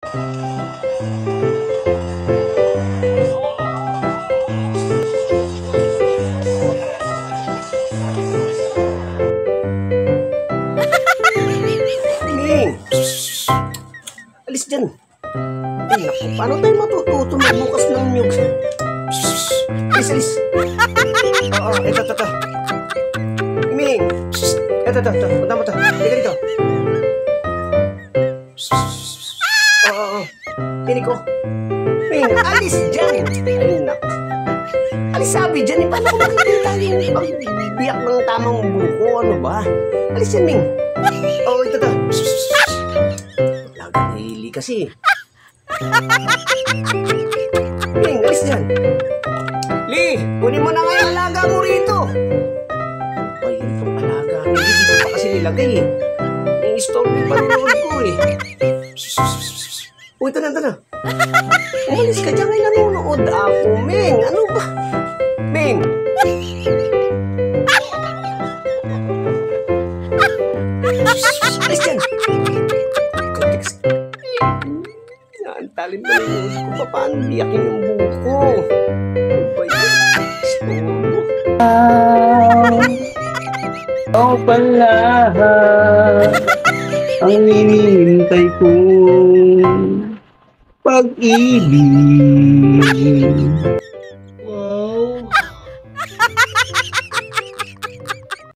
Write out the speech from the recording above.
Ming! Alis dyan. Ay, naku, paano tayo matututo magbukas ng nyug? Alis, alis. Oo, ito. Ming! Ito. Punta mo to. Halika dito. Oo. Tinig ko. Ming, alis dyan. Ay, naku. Alis sabi dyan. Paano ko makikita yung pagbiyak ng tamang buko? Ano ba? Alis yan, Ming. Oo, ito. Laga na hili kasi. Ming, alis dyan. Lee, kunin mo na nga yung alaga mo rito. Ay, itong alaga. Hindi dito pa kasi nilagay eh. I-store yung panonood ko eh. Uy, ito na. Umalis ka dyan, may nanonood ako, Ming. Ano ba? Ming! Alis dyan. Naantalin ba nanonood ko? Paano biyakin yung buko? Ano ba yun? Ikaw pala ang hinihintay kong pag-ibig.